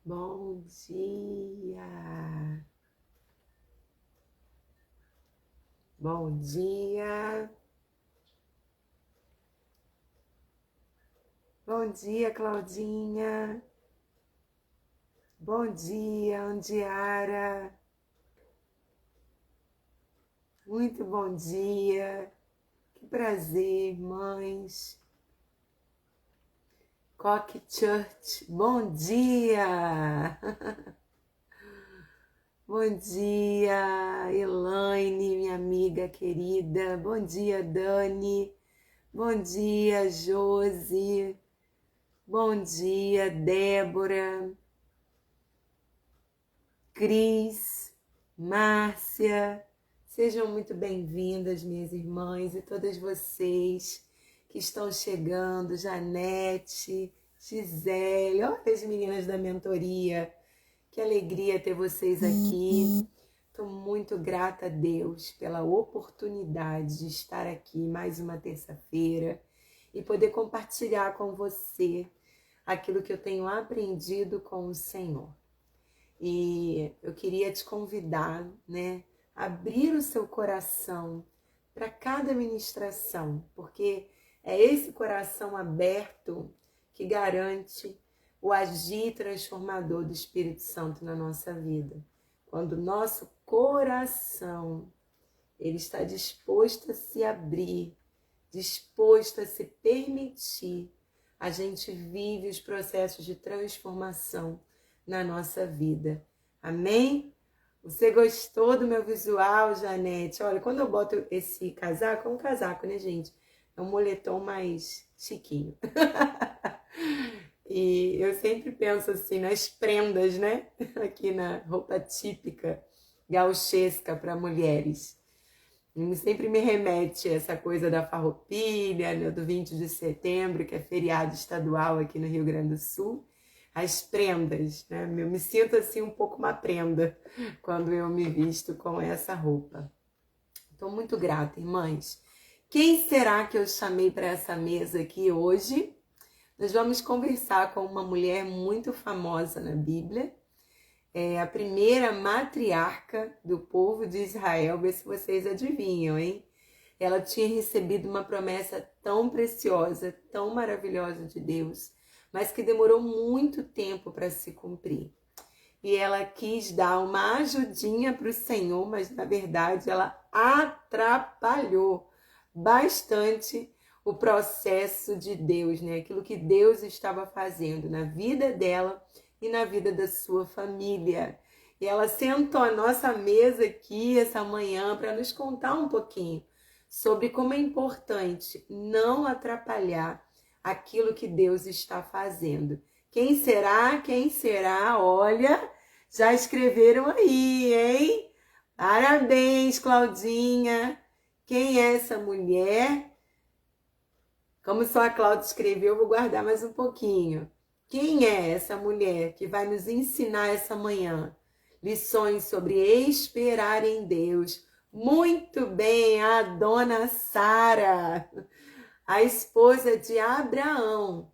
Bom dia, bom dia, bom dia, Claudinha, bom dia, Andiara, muito bom dia, que prazer, irmãs. Coque Church, bom dia! Bom dia, Elaine, minha amiga querida. Bom dia, Dani. Bom dia, Josi. Bom dia, Débora. Cris, Márcia. Sejam muito bem-vindas, minhas irmãs, e todas vocês que estão chegando. Janete, Gisele, olha as meninas da mentoria. Que alegria ter vocês aqui. Estou muito grata a Deus pela oportunidade de estar aqui mais uma terça-feira e poder compartilhar com você aquilo que eu tenho aprendido com o Senhor. E eu queria te convidar, a abrir o seu coração para cada ministração, porque é esse coração aberto que garante o agir transformador do Espírito Santo na nossa vida. Quando o nosso coração ele está disposto a se abrir, disposto a se permitir, a gente vive os processos de transformação na nossa vida. Amém? Você gostou do meu visual, Janete? Olha, quando eu boto esse casaco, é um casaco, né, gente? É um moletom mais chiquinho. E eu sempre penso assim nas prendas, né? Aqui na roupa típica gauchesca para mulheres. E sempre me remete a essa coisa da farroupilha, né? Do 20 de setembro, que é feriado estadual aqui no Rio Grande do Sul. As prendas, né? Eu me sinto assim um pouco uma prenda quando eu me visto com essa roupa. Estou muito grata, irmãs. Quem será que eu chamei para essa mesa aqui hoje? Nós vamos conversar com uma mulher muito famosa na Bíblia, é a primeira matriarca do povo de Israel, vê se vocês adivinham, hein? Ela tinha recebido uma promessa tão preciosa, tão maravilhosa de Deus, mas que demorou muito tempo para se cumprir. E ela quis dar uma ajudinha para o Senhor, mas na verdade ela atrapalhou bastante o processo de Deus, né? Aquilo que Deus estava fazendo na vida dela e na vida da sua família. E ela sentou à nossa mesa aqui essa manhã para nos contar um pouquinho sobre como é importante não atrapalhar aquilo que Deus está fazendo. Quem será? Quem será? Olha, já escreveram aí, hein? Parabéns, Claudinha! Quem é essa mulher? Como só a Cláudia escreveu, eu vou guardar mais um pouquinho. Quem é essa mulher que vai nos ensinar essa manhã lições sobre esperar em Deus? Muito bem, a dona Sara, a esposa de Abraão,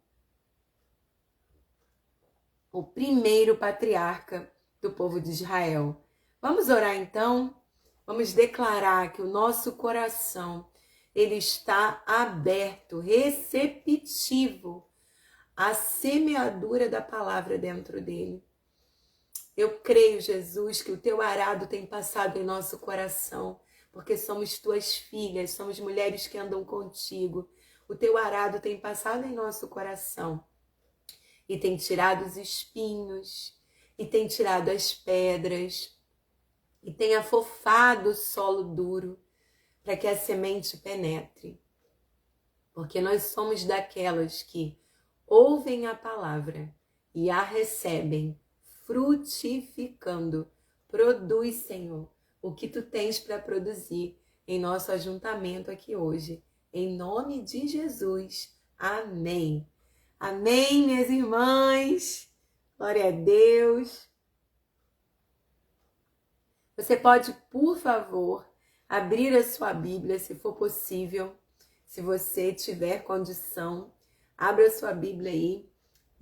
o primeiro patriarca do povo de Israel. Vamos orar então? Vamos declarar que o nosso coração ele está aberto, receptivo à semeadura da palavra dentro dele. Eu creio, Jesus, que o teu arado tem passado em nosso coração, porque somos tuas filhas, somos mulheres que andam contigo. O teu arado tem passado em nosso coração e tem tirado os espinhos, e tem tirado as pedras, e tem afofado o solo duro, para que a semente penetre. Porque nós somos daquelas que ouvem a palavra e a recebem, frutificando. Produz, Senhor, o que tu tens para produzir em nosso ajuntamento aqui hoje. Em nome de Jesus. Amém. Amém, minhas irmãs. Glória a Deus. Você pode, por favor, abrir a sua Bíblia, se for possível, se você tiver condição, abra a sua Bíblia aí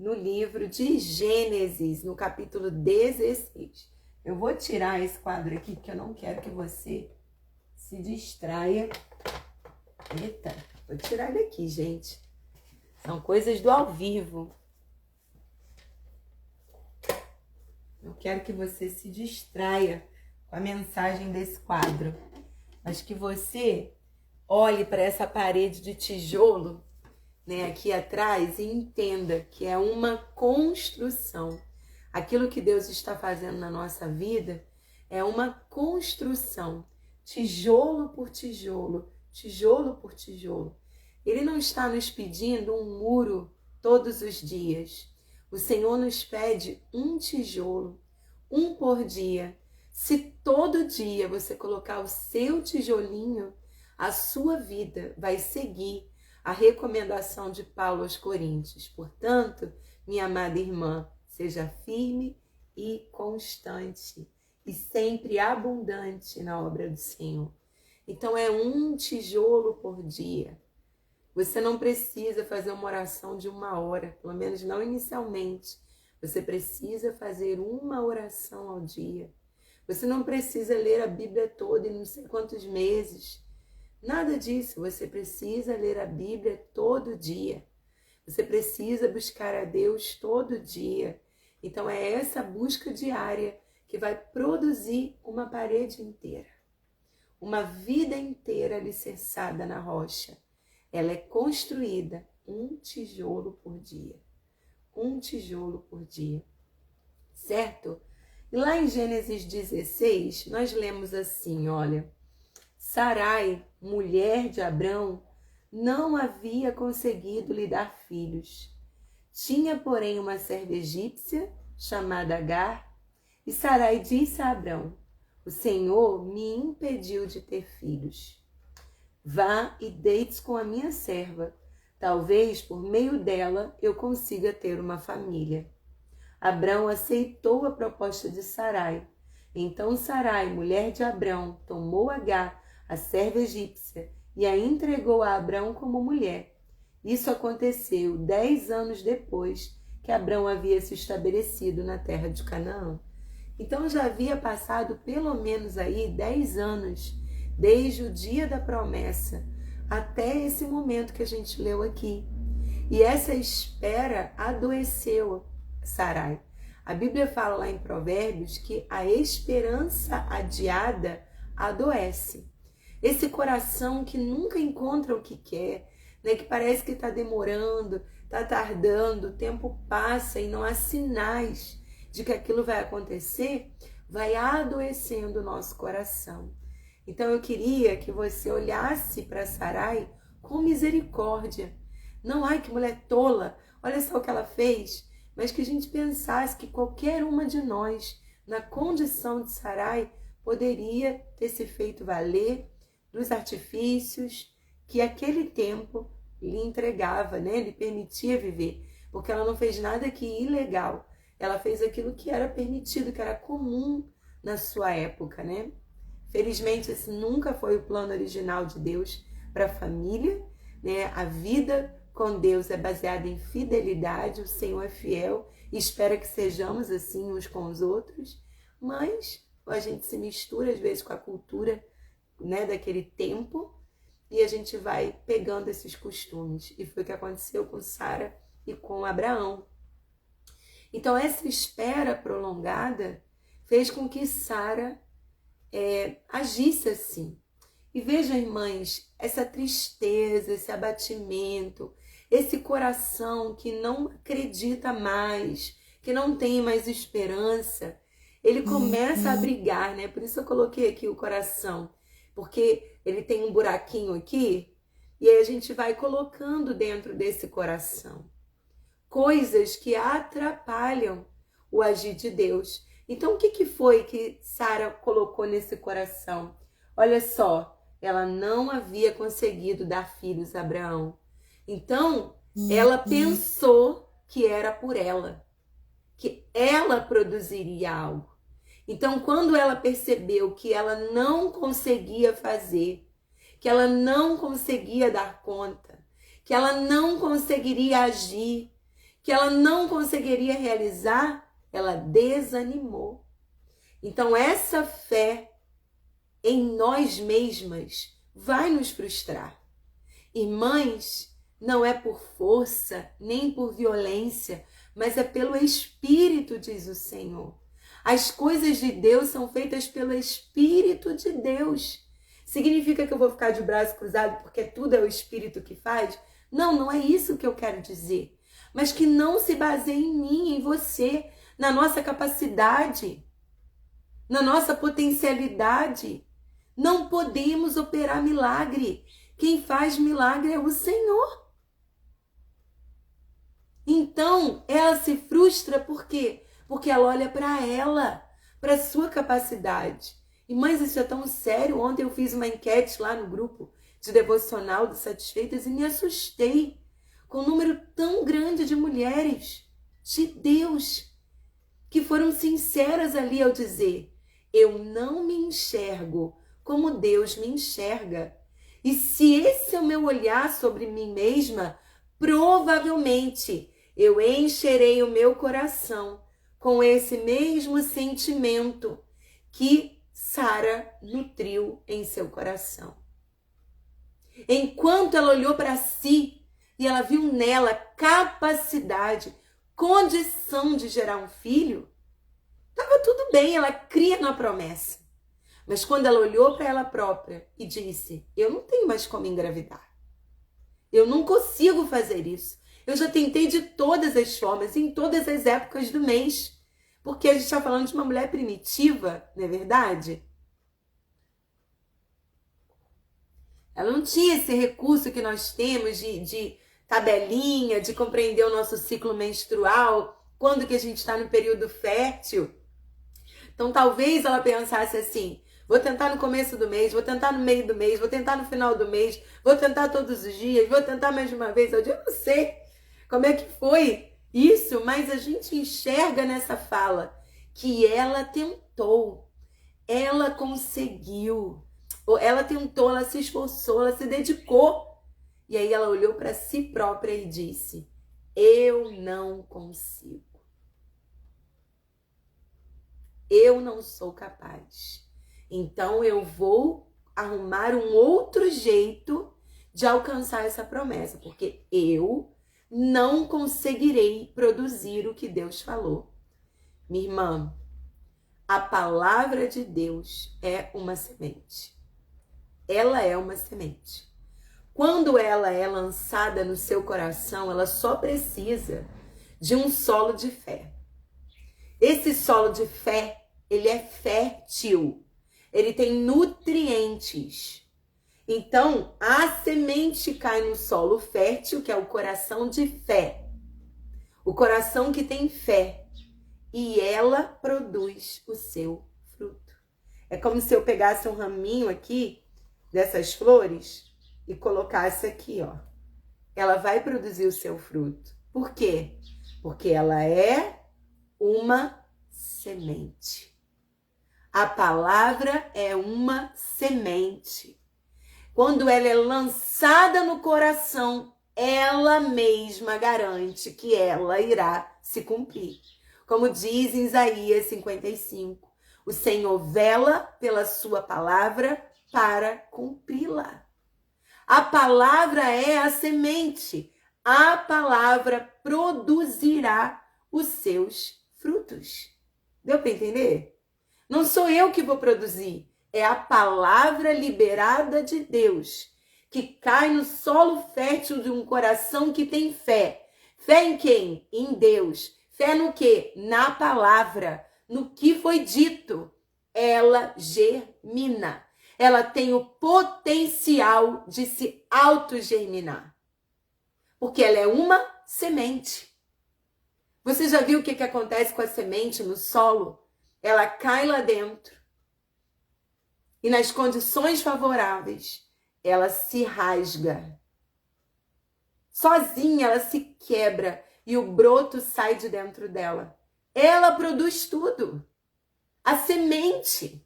no livro de Gênesis, no capítulo 16. Eu vou tirar esse quadro aqui, porque eu não quero que você se distraia. Eita, vou tirar ele aqui, gente. São coisas do ao vivo. Eu quero que você se distraia com a mensagem desse quadro, mas que você olhe para essa parede de tijolo, né, aqui atrás, e entenda que é uma construção. Aquilo que Deus está fazendo na nossa vida é uma construção, tijolo por tijolo, tijolo por tijolo. Ele não está nos pedindo um muro todos os dias. O Senhor nos pede um tijolo, um por dia. Se todo dia você colocar o seu tijolinho, a sua vida vai seguir a recomendação de Paulo aos Coríntios. Portanto, minha amada irmã, seja firme e constante e sempre abundante na obra do Senhor. Então é um tijolo por dia. Você não precisa fazer uma oração de 1 hora, pelo menos não inicialmente. Você precisa fazer uma oração ao dia. Você não precisa ler a Bíblia toda em não sei quantos meses. Nada disso. Você precisa ler a Bíblia todo dia. Você precisa buscar a Deus todo dia. Então é essa busca diária que vai produzir uma parede inteira. Uma vida inteira alicerçada na rocha. Ela é construída um tijolo por dia. Um tijolo por dia. Certo? E lá em Gênesis 16, nós lemos assim, olha. Sarai, mulher de Abrão, não havia conseguido lhe dar filhos. Tinha, porém, uma serva egípcia, chamada Agar, e Sarai disse a Abrão, o Senhor me impediu de ter filhos. Vá e deite-se com a minha serva. Talvez por meio dela eu consiga ter uma família. Abrão aceitou a proposta de Sarai. Então Sarai, mulher de Abrão, tomou Agar, a serva egípcia, e a entregou a Abrão como mulher. Isso aconteceu 10 anos depois que Abrão havia se estabelecido na terra de Canaã. Então já havia passado pelo menos aí 10 anos, desde o dia da promessa até esse momento que a gente leu aqui. E essa espera adoeceu Sarai. A Bíblia fala lá em Provérbios que a esperança adiada adoece. Esse coração que nunca encontra o que quer, né, que parece que está demorando, está tardando, o tempo passa e não há sinais de que aquilo vai acontecer, vai adoecendo o nosso coração. Então eu queria que você olhasse para Sarai com misericórdia. Não, ai, que mulher tola, olha só o que ela fez. Mas que a gente pensasse que qualquer uma de nós, na condição de Sarai, poderia ter se feito valer dos artifícios que aquele tempo lhe entregava, né? Lhe permitia viver. Porque ela não fez nada que ilegal. Ela fez aquilo que era permitido, que era comum na sua época, né? Felizmente, esse nunca foi o plano original de Deus para a família, né? A vida com Deus é baseada em fidelidade, o Senhor é fiel e espera que sejamos assim uns com os outros, mas a gente se mistura às vezes com a cultura, né, daquele tempo e a gente vai pegando esses costumes. E foi o que aconteceu com Sara e com Abraão. Então essa espera prolongada fez com que Sara agisse assim. E vejam, irmãs, essa tristeza, esse abatimento, esse coração que não acredita mais, que não tem mais esperança, ele começa a brigar, né? Por isso eu coloquei aqui o coração, porque ele tem um buraquinho aqui, e aí a gente vai colocando dentro desse coração coisas que atrapalham o agir de Deus. Então, o que foi que Sara colocou nesse coração? Olha só, ela não havia conseguido dar filhos a Abraão. Então, ela pensou que era por ela, que ela produziria algo. Então, quando ela percebeu que ela não conseguia fazer, que ela não conseguia dar conta, que ela não conseguiria agir, que ela não conseguiria realizar, ela desanimou. Então, essa fé em nós mesmas vai nos frustrar. Irmãs, não é por força, nem por violência, mas é pelo Espírito, diz o Senhor. As coisas de Deus são feitas pelo Espírito de Deus. Significa que eu vou ficar de braço cruzado porque tudo é o Espírito que faz? Não, não é isso que eu quero dizer. Mas que não se baseie em mim, em você, na nossa capacidade, na nossa potencialidade. Não podemos operar milagre. Quem faz milagre é o Senhor. Então, ela se frustra por quê? Porque ela olha para ela, para a sua capacidade. E, mães, isso é tão sério. Ontem eu fiz uma enquete lá no grupo de devocional de Satisfeitas e me assustei com um número tão grande de mulheres de Deus que foram sinceras ali ao dizer: eu não me enxergo como Deus me enxerga. E se esse é o meu olhar sobre mim mesma, provavelmente eu encherei o meu coração com esse mesmo sentimento que Sara nutriu em seu coração. Enquanto ela olhou para si e ela viu nela capacidade, condição de gerar um filho, estava tudo bem, ela cria na promessa. Mas quando ela olhou para ela própria e disse: eu não tenho mais como engravidar. Eu não consigo fazer isso. Eu já tentei de todas as formas, em todas as épocas do mês. Porque a gente está falando de uma mulher primitiva, não é verdade? Ela não tinha esse recurso que nós temos de tabelinha, de compreender o nosso ciclo menstrual, quando que a gente está no período fértil. Então talvez ela pensasse assim: vou tentar no começo do mês, vou tentar no meio do mês, vou tentar no final do mês, vou tentar todos os dias, vou tentar mais de uma vez ao dia. Eu não sei como é que foi isso, mas a gente enxerga nessa fala que ela tentou, ela conseguiu, ela tentou, ela se esforçou, ela se dedicou. E aí ela olhou para si própria e disse: eu não consigo. Eu não sou capaz. Então eu vou arrumar um outro jeito de alcançar essa promessa, porque eu não conseguirei produzir o que Deus falou. Minha irmã, a palavra de Deus é uma semente. Ela é uma semente. Quando ela é lançada no seu coração, ela só precisa de um solo de fé. Esse solo de fé, ele é fértil. Ele tem nutrientes. Então, a semente cai no solo fértil, que é o coração de fé. O coração que tem fé. E ela produz o seu fruto. É como se eu pegasse um raminho aqui, dessas flores, e colocasse aqui, ó. Ela vai produzir o seu fruto. Por quê? Porque ela é uma semente. A palavra é uma semente. Quando ela é lançada no coração, ela mesma garante que ela irá se cumprir. Como diz em Isaías 55, o Senhor vela pela sua palavra para cumpri-la. A palavra é a semente. A palavra produzirá os seus frutos. Deu para entender? Não sou eu que vou produzir. É a palavra liberada de Deus, que cai no solo fértil de um coração que tem fé. Fé em quem? Em Deus. Fé no quê? Na palavra, no que foi dito. Ela germina. Ela tem o potencial de se autogerminar. Porque ela é uma semente. Você já viu o que acontece com a semente no solo? Ela cai lá dentro. E nas condições favoráveis, ela se rasga. Sozinha, ela se quebra e o broto sai de dentro dela. Ela produz tudo. A semente.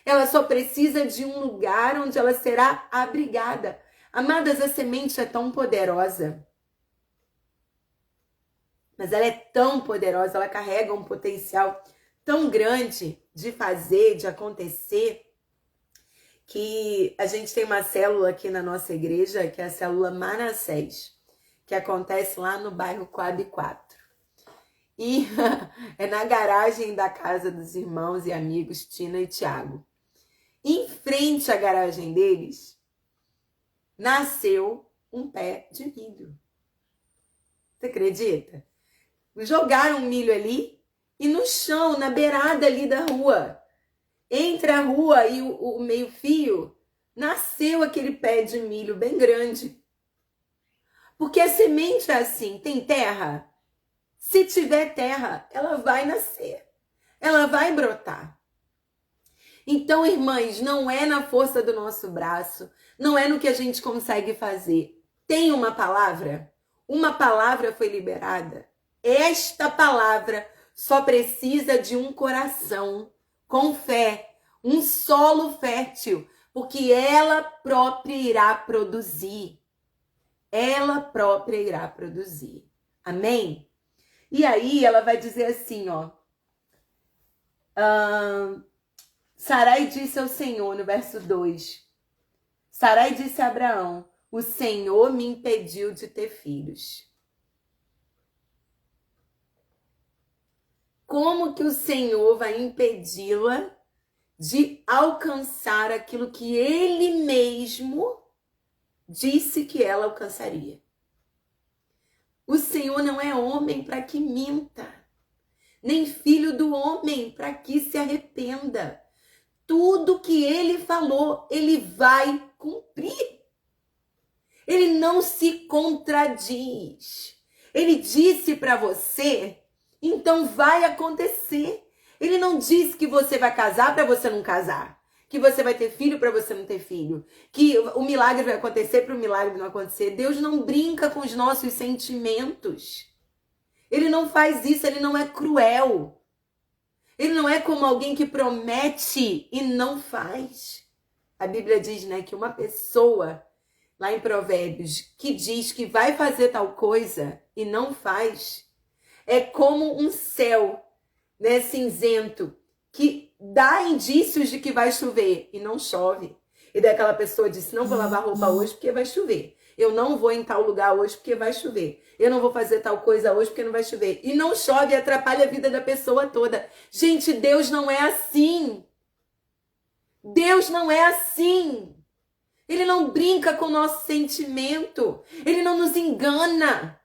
Ela só precisa de um lugar onde ela será abrigada. Amadas, a semente é tão poderosa Mas ela é tão poderosa, ela carrega um potencial tão grande de fazer, de acontecer, que a gente tem uma célula aqui na nossa igreja, que é a célula Manassés, que acontece lá no bairro Coab 4. E é na garagem da casa dos irmãos e amigos Tina e Tiago. Em frente à garagem deles, nasceu um pé de milho. Você acredita? Jogaram milho ali e no chão, na beirada ali da rua, entre a rua e o meio-fio, nasceu aquele pé de milho bem grande. Porque a semente é assim, tem terra? Se tiver terra, ela vai nascer, ela vai brotar. Então, irmãs, não é na força do nosso braço, não é no que a gente consegue fazer. Tem uma palavra foi liberada. Esta palavra só precisa de um coração com fé, um solo fértil, porque ela própria irá produzir. Ela própria irá produzir. Amém? E aí ela vai dizer assim, ó. Sarai disse ao Senhor, no verso 2. Sarai disse a Abraão, o Senhor me impediu de ter filhos. Como que o Senhor vai impedi-la de alcançar aquilo que ele mesmo disse que ela alcançaria? O Senhor não é homem para que minta, nem filho do homem para que se arrependa. Tudo que ele falou, ele vai cumprir. Ele não se contradiz. Ele disse para você, então vai acontecer. Ele não disse que você vai casar para você não casar, que você vai ter filho para você não ter filho, que o milagre vai acontecer para o milagre não acontecer. Deus não brinca com os nossos sentimentos. Ele não faz isso, ele não é cruel. Ele não é como alguém que promete e não faz. A Bíblia diz, né, que uma pessoa, lá em Provérbios, que diz que vai fazer tal coisa e não faz, é como um céu, né, cinzento, que dá indícios de que vai chover e não chove. E daí aquela pessoa disse, não vou lavar roupa hoje porque vai chover. Eu não vou em tal lugar hoje porque vai chover. Eu não vou fazer tal coisa hoje porque não vai chover. E não chove e atrapalha a vida da pessoa toda. Gente, Deus não é assim. Deus não é assim. Ele não brinca com o nosso sentimento. Ele não nos engana.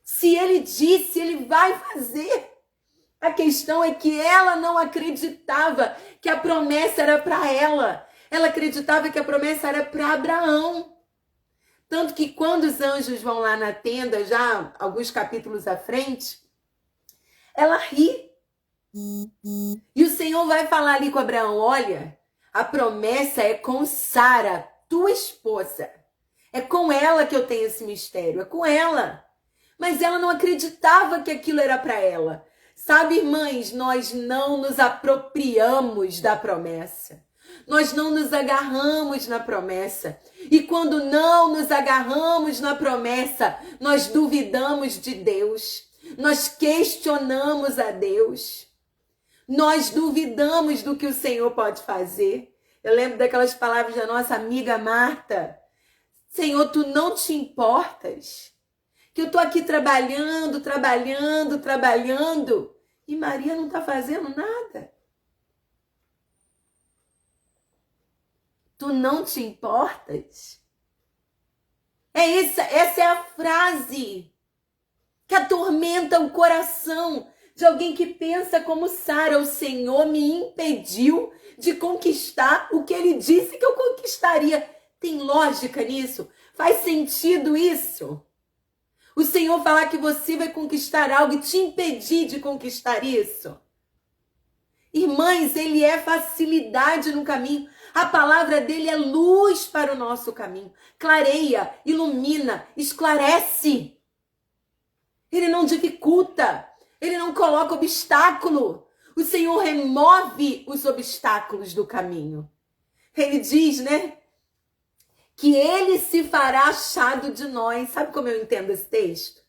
Se ele disse, ele vai fazer. A questão é que ela não acreditava que a promessa era para ela. Ela acreditava que a promessa era para Abraão. Tanto que quando os anjos vão lá na tenda, já alguns capítulos à frente, ela ri. E o Senhor vai falar ali com Abraão, olha, a promessa é com Sara, tua esposa. É com ela que eu tenho esse mistério, é com ela. Mas ela não acreditava que aquilo era para ela. Sabe, irmãs, nós não nos apropriamos da promessa. Nós não nos agarramos na promessa. E quando não nos agarramos na promessa, nós duvidamos de Deus. Nós questionamos a Deus. Nós duvidamos do que o Senhor pode fazer. Eu lembro daquelas palavras da nossa amiga Marta. Senhor, tu não te importas? Que eu tô aqui trabalhando, e Maria não está fazendo nada. Tu não te importas? Essa é a frase que atormenta o coração de alguém que pensa como Sara. O Senhor me impediu de conquistar o que ele disse que eu conquistaria. Tem lógica nisso? Faz sentido isso? O Senhor falar que você vai conquistar algo e te impedir de conquistar isso? Irmãs, ele é facilidade no caminho. A palavra dele é luz para o nosso caminho. Clareia, ilumina, esclarece. Ele não dificulta. Ele não coloca obstáculo. O Senhor remove os obstáculos do caminho. Ele diz, né? Que ele se fará achado de nós. Sabe como eu entendo esse texto?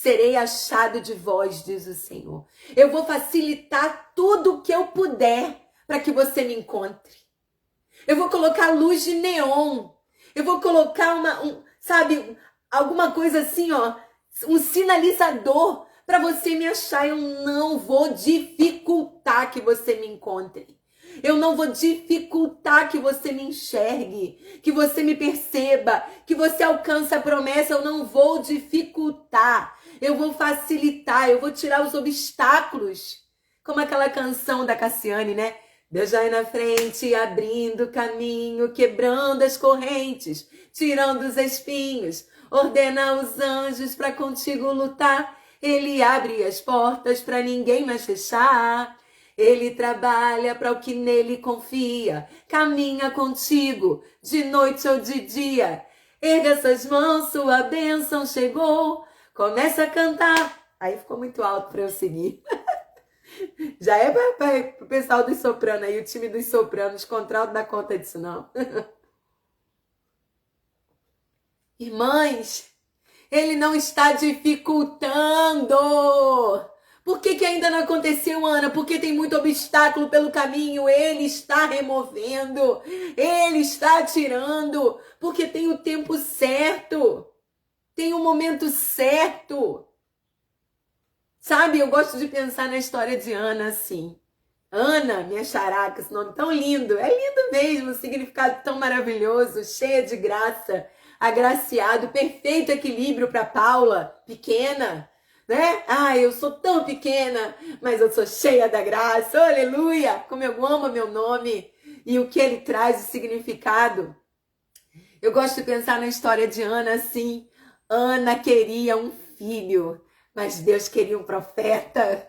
serei achado de vós, diz o Senhor. Eu vou facilitar tudo o que eu puder para que você me encontre. Eu vou colocar luz de neon. Eu vou colocar alguma coisa assim, um sinalizador para você me achar. Eu não vou dificultar que você me encontre. Eu não vou dificultar que você me enxergue, que você me perceba, que você alcance a promessa. Eu não vou dificultar. Eu vou facilitar, eu vou tirar os obstáculos. Como aquela canção da Cassiane, né? Deus vai na frente, abrindo caminho, quebrando as correntes, tirando os espinhos, ordena os anjos para contigo lutar. Ele abre as portas para ninguém mais fechar. Ele trabalha para o que nele confia, caminha contigo, de noite ou de dia. Erga suas mãos, sua bênção chegou. Começa a cantar. Aí ficou muito alto para eu seguir. Já é para o pessoal dos sopranos aí, o time dos sopranos, contralto dá conta disso não. Irmãs, ele não está dificultando. Por que ainda não aconteceu, Ana? Porque tem muito obstáculo pelo caminho. Ele está removendo. Ele está tirando. Porque tem o tempo certo. Tem o momento certo. Sabe, eu gosto de pensar na história de Ana assim. Ana, minha xará, esse nome tão lindo. É lindo mesmo, um significado tão maravilhoso, cheia de graça, agraciado, perfeito equilíbrio para Paula, pequena, né? Eu sou tão pequena, mas eu sou cheia da graça, aleluia! Como eu amo meu nome e o que ele traz, o significado. Eu gosto de pensar na história de Ana assim. Ana queria um filho, mas Deus queria um profeta.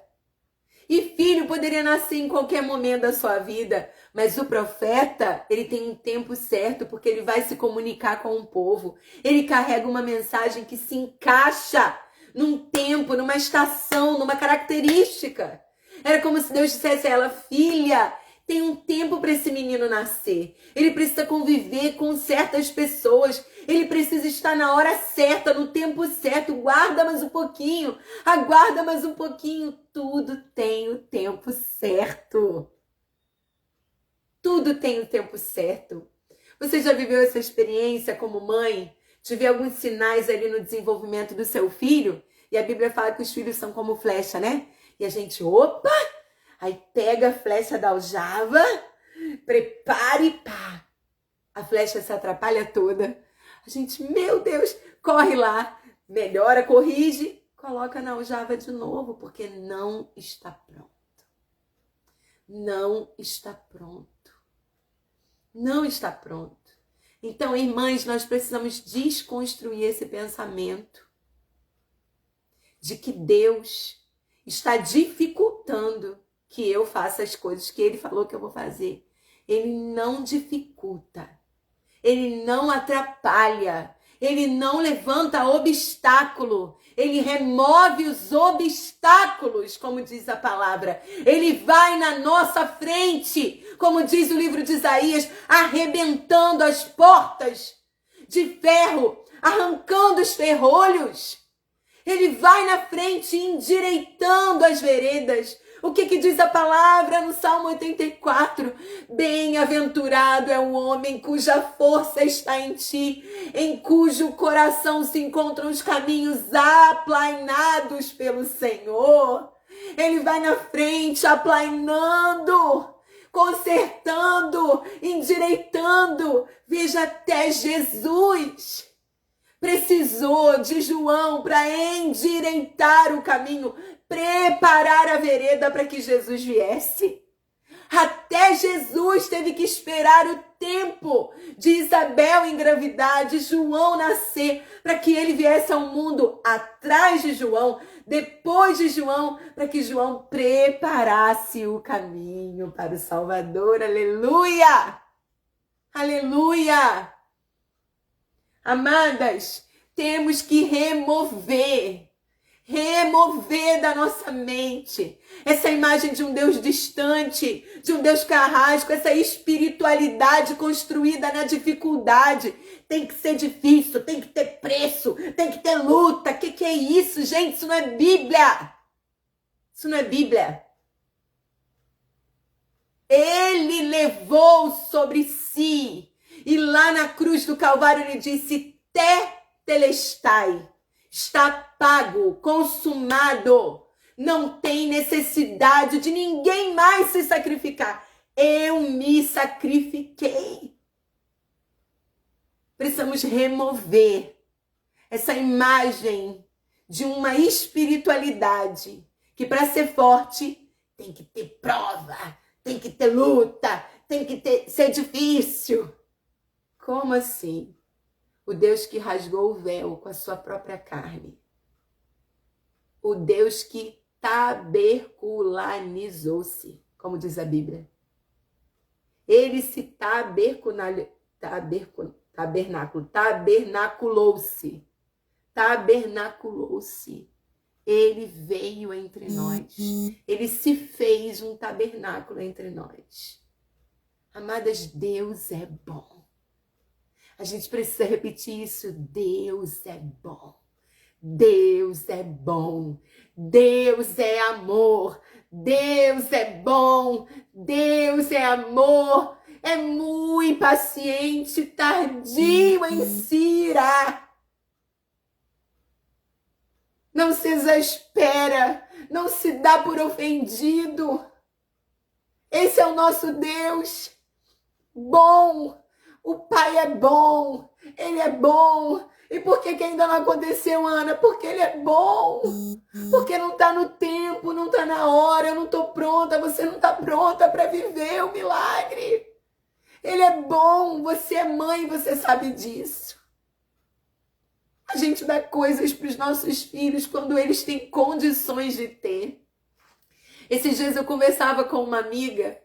E filho poderia nascer em qualquer momento da sua vida, mas o profeta, ele tem um tempo certo, porque ele vai se comunicar com o povo. Ele carrega uma mensagem que se encaixa num tempo, numa estação, numa característica. Era como se Deus dissesse a ela: filha, tem um tempo para esse menino nascer. Ele precisa conviver com certas pessoas. Ele precisa estar na hora certa, no tempo certo. Guarda mais um pouquinho. Aguarda mais um pouquinho. Tudo tem o tempo certo. Tudo tem o tempo certo. Você já viveu essa experiência como mãe? De ver alguns sinais ali no desenvolvimento do seu filho? E a Bíblia fala que os filhos são como flecha, né? E a gente, opa! Aí pega a flecha da aljava, prepara e pá. A flecha se atrapalha toda. A gente, meu Deus, corre lá, melhora, corrige, coloca na aljava de novo, porque não está pronto. Não está pronto. Não está pronto. Então, irmãs, nós precisamos desconstruir esse pensamento de que Deus está dificultando que eu faça as coisas que Ele falou que eu vou fazer. Ele não dificulta. Ele não atrapalha. Ele não levanta obstáculo. Ele remove os obstáculos, como diz a palavra. Ele vai na nossa frente, como diz o livro de Isaías, arrebentando as portas de ferro, arrancando os ferrolhos. Ele vai na frente, endireitando as veredas. O que diz a palavra no Salmo 84? Bem-aventurado é o homem cuja força está em ti, em cujo coração se encontram os caminhos aplainados pelo Senhor. Ele vai na frente, aplainando, consertando, endireitando. Veja, até Jesus precisou de João para endireitar o caminho, preparar a vereda para que Jesus viesse. Até Jesus teve que esperar o tempo de Isabel engravidar, de João nascer, para que ele viesse ao mundo atrás de João, depois de João, para que João preparasse o caminho para o Salvador. Aleluia! Aleluia! Amadas, temos que remover remover da nossa mente essa imagem de um Deus distante, de um Deus carrasco, essa espiritualidade construída na dificuldade. Tem que ser difícil, tem que ter preço, tem que ter luta. Que é isso, gente? Isso não é Bíblia. Isso não é Bíblia. Ele levou sobre si. E lá na cruz do Calvário ele disse: tetelestai. Está pago, consumado. Não tem necessidade de ninguém mais se sacrificar. Eu me sacrifiquei. Precisamos remover essa imagem de uma espiritualidade que, para ser forte, tem que ter prova, tem que ter luta, tem que ser difícil. Como assim? O Deus que rasgou o véu com a sua própria carne. O Deus que taberculanizou-se, como diz a Bíblia. Ele se tabernaculou-se. Ele veio entre nós. Ele se fez um tabernáculo entre nós. Amadas, Deus é bom. A gente precisa repetir isso. Deus é bom. Deus é bom. Deus é amor. Deus é bom. Deus é amor. É muito paciente, tardio em se irar. Não se exaspera. Não se dá por ofendido. Esse é o nosso Deus. Bom. O Pai é bom, Ele é bom. E por que ainda não aconteceu, Ana? Porque Ele é bom. Porque não está no tempo, não está na hora, eu não estou pronta, você não está pronta para viver o milagre. Ele é bom, você é mãe, você sabe disso. A gente dá coisas para os nossos filhos quando eles têm condições de ter. Esses dias eu conversava com uma amiga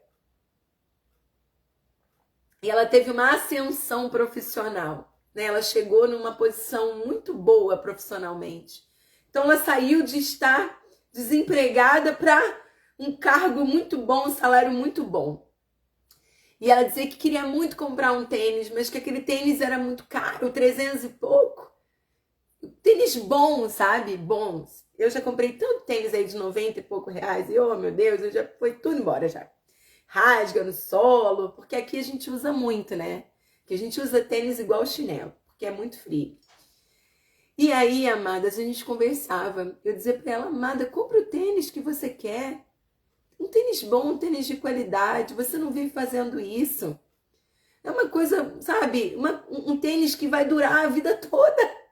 e ela teve uma ascensão profissional, né? Ela chegou numa posição muito boa profissionalmente. Então ela saiu de estar desempregada para um cargo muito bom, um salário muito bom. E ela dizia que queria muito comprar um tênis, mas que aquele tênis era muito caro, 300 e pouco. Tênis bom, sabe? Bons. Eu já comprei tanto tênis aí de 90 e pouco reais. E, oh meu Deus, eu já foi tudo embora já. Rasga no solo, porque aqui a gente usa muito, né? Que a gente usa tênis igual chinelo, porque é muito frio. E aí, amadas, a gente conversava. Eu dizia pra ela: amada, compra o tênis que você quer. Um tênis bom, um tênis de qualidade. Você não vive fazendo isso. É uma coisa, sabe? Um tênis que vai durar a vida toda.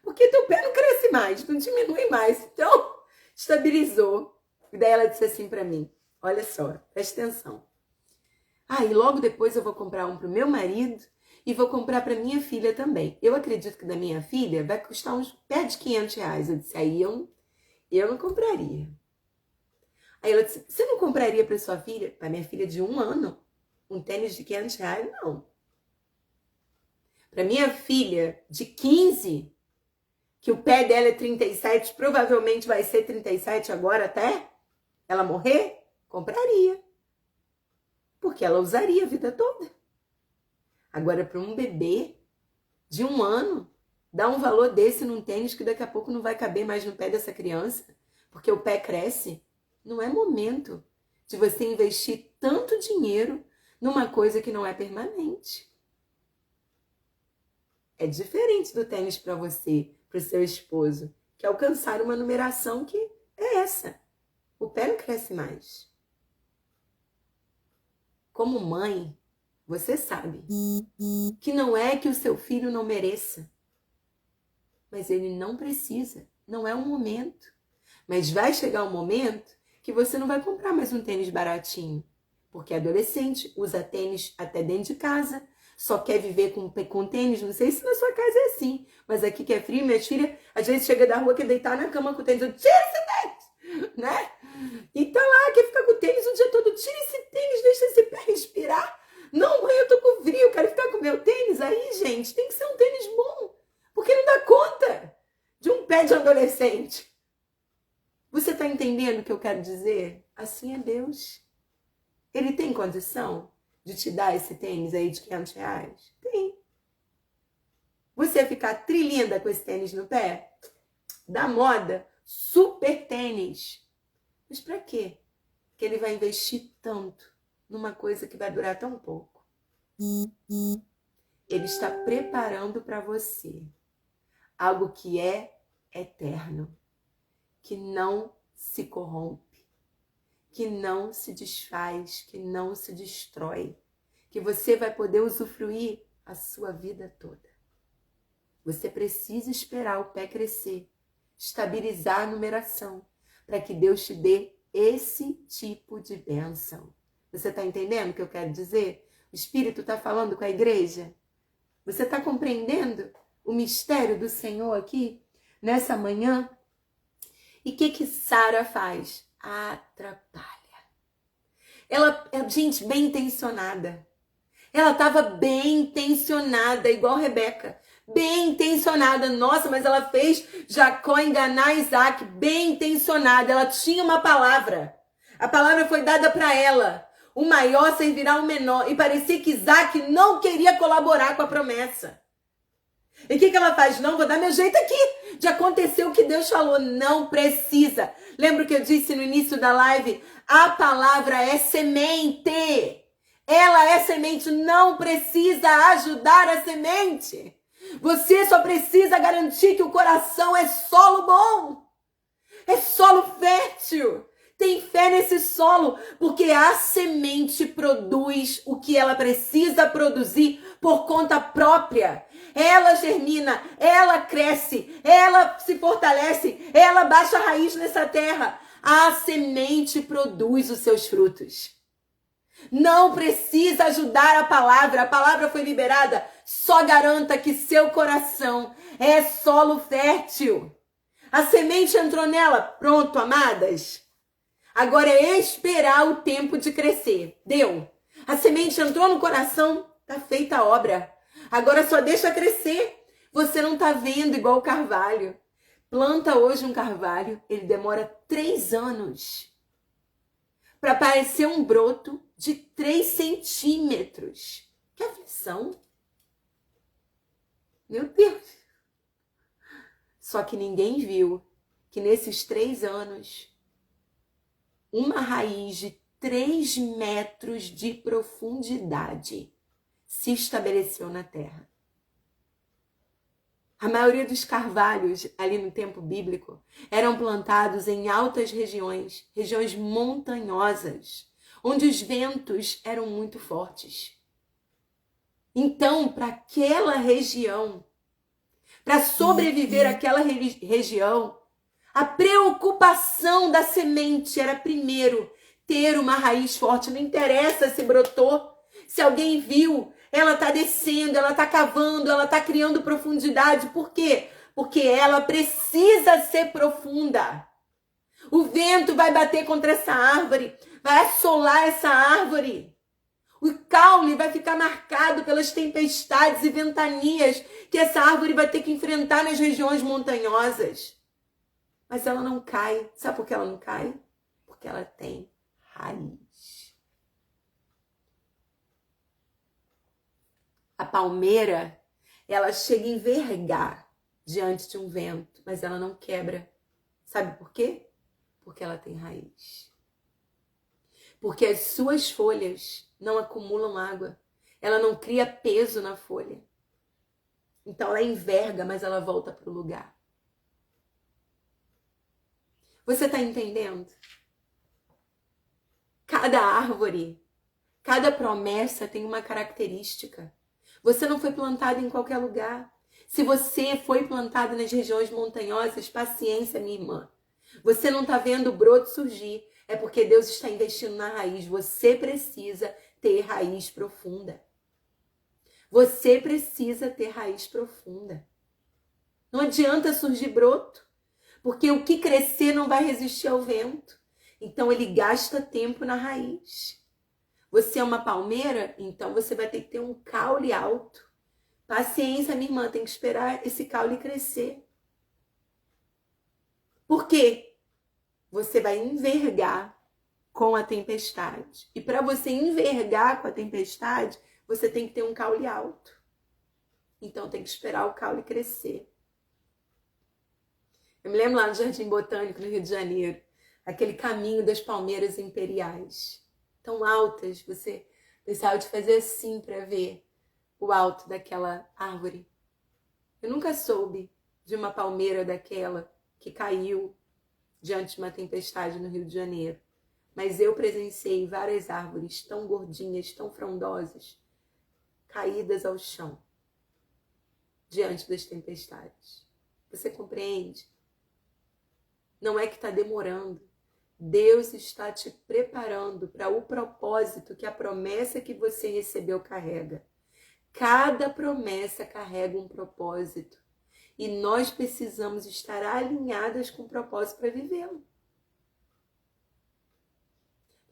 Porque teu pé não cresce mais, não diminui mais. Então, estabilizou. E daí ela disse assim pra mim: olha só, presta atenção. E logo depois eu vou comprar um pro meu marido e vou comprar pra minha filha também. Eu acredito que da minha filha vai custar uns pé de 500 reais. Eu disse: aí eu não compraria. Aí ela disse: você não compraria pra sua filha, pra minha filha de 1 ano, um tênis de 500 reais? Não. Pra minha filha de 15, que o pé dela é 37, provavelmente vai ser 37 agora até ela morrer, compraria. Porque ela usaria a vida toda. Agora, para um bebê de 1 ano, dar um valor desse num tênis que daqui a pouco não vai caber mais no pé dessa criança, porque o pé cresce, não é momento de você investir tanto dinheiro numa coisa que não é permanente. É diferente do tênis para você, para o seu esposo, que alcançar uma numeração que é essa. O pé não cresce mais. Como mãe, você sabe que não é que o seu filho não mereça, mas ele não precisa, não é o momento. Mas vai chegar um momento que você não vai comprar mais um tênis baratinho, porque adolescente usa tênis até dentro de casa, só quer viver com tênis. Não sei se na sua casa é assim, mas aqui que é frio, minha filha às vezes chega da rua, quer deitar na cama com o tênis, eu tira esse tênis, né? E tá lá, quer ficar com o tênis o dia todo, tira esse tênis, deixa esse pé respirar. Não, mãe, eu tô com frio, quero ficar com o meu tênis. Aí, gente, tem que ser um tênis bom, porque não dá conta de um pé de adolescente. Você está entendendo o que eu quero dizer? Assim é Deus. Ele tem condição de te dar esse tênis aí de R$ 500? Tem. Você ficar trilinda com esse tênis no pé? Da moda, super tênis. Mas para quê? Que ele vai investir tanto numa coisa que vai durar tão pouco. Ele está preparando para você algo que é eterno, que não se corrompe, que não se desfaz, que não se destrói, que você vai poder usufruir a sua vida toda. Você precisa esperar o pé crescer, estabilizar a numeração, para que Deus te dê esse tipo de bênção. Você está entendendo o que eu quero dizer? O Espírito está falando com a igreja? Você está compreendendo o mistério do Senhor aqui, nessa manhã? E o que Sara faz? Atrapalha. Ela é gente bem intencionada. Ela estava bem intencionada, igual Rebeca. Bem intencionada. Nossa, mas ela fez Jacó enganar Isaac. Bem intencionada. Ela tinha uma palavra. A palavra foi dada para ela. O maior servirá ao menor. E parecia que Isaac não queria colaborar com a promessa. E o que ela faz? Não, vou dar meu jeito aqui de acontecer o que Deus falou. Não precisa. Lembra o que eu disse no início da live? A palavra é semente. Ela é semente. Não precisa ajudar a semente. Você só precisa garantir que o coração é solo bom. É solo fértil. Tem fé nesse solo, porque a semente produz o que ela precisa produzir por conta própria. Ela germina, ela cresce, ela se fortalece, ela baixa a raiz nessa terra. A semente produz os seus frutos. Não precisa ajudar a palavra foi liberada. Só garanta que seu coração é solo fértil. A semente entrou nela, pronto, amadas. Agora é esperar o tempo de crescer. Deu. A semente entrou no coração, tá feita a obra. Agora só deixa crescer. Você não tá vendo igual o carvalho. Planta hoje um carvalho, ele demora 3 anos para aparecer um broto de 3 centímetros. Que aflição. Meu Deus. Só que ninguém viu que nesses 3 anos, uma raiz de 3 metros de profundidade se estabeleceu na terra. A maioria dos carvalhos, ali no tempo bíblico, eram plantados em altas regiões, regiões montanhosas, onde os ventos eram muito fortes. Então, para aquela região, para sobreviver àquela região, a preocupação da semente era, primeiro, ter uma raiz forte. Não interessa se brotou, se alguém viu, ela está descendo, ela está cavando, ela está criando profundidade. Por quê? Porque ela precisa ser profunda. O vento vai bater contra essa árvore, vai assolar essa árvore. O caule vai ficar marcado pelas tempestades e ventanias que essa árvore vai ter que enfrentar nas regiões montanhosas. Mas ela não cai. Sabe por que ela não cai? Porque ela tem raiz. A palmeira, ela chega a envergar diante de um vento, mas ela não quebra. Sabe por quê? Porque ela tem raiz. Porque as suas folhas não acumulam água. Ela não cria peso na folha. Então ela enverga, mas ela volta para o lugar. Você está entendendo? Cada árvore, cada promessa tem uma característica. Você não foi plantado em qualquer lugar. Se você foi plantado nas regiões montanhosas, paciência, minha irmã. Você não está vendo o broto surgir. É porque Deus está investindo na raiz. Você precisa ter raiz profunda. Você precisa ter raiz profunda. Não adianta surgir broto, porque o que crescer não vai resistir ao vento. Então ele gasta tempo na raiz. Você é uma palmeira, então você vai ter que ter um caule alto. Paciência, minha irmã, tem que esperar esse caule crescer. Por quê? você vai envergar com a tempestade. E para você envergar com a tempestade, você tem que ter um caule alto. Então tem que esperar o caule crescer. Eu me lembro lá no Jardim Botânico, no Rio de Janeiro, aquele caminho das palmeiras imperiais. Tão altas, você precisava de fazer assim para ver o alto daquela árvore. Eu nunca soube de uma palmeira daquela que caiu diante de uma tempestade no Rio de Janeiro. Mas eu presenciei várias árvores tão gordinhas, tão frondosas, caídas ao chão diante das tempestades. Você compreende? Não é que está demorando. Deus está te preparando para o propósito que a promessa que você recebeu carrega. Cada promessa carrega um propósito. E nós precisamos estar alinhadas com o propósito para vivê-lo.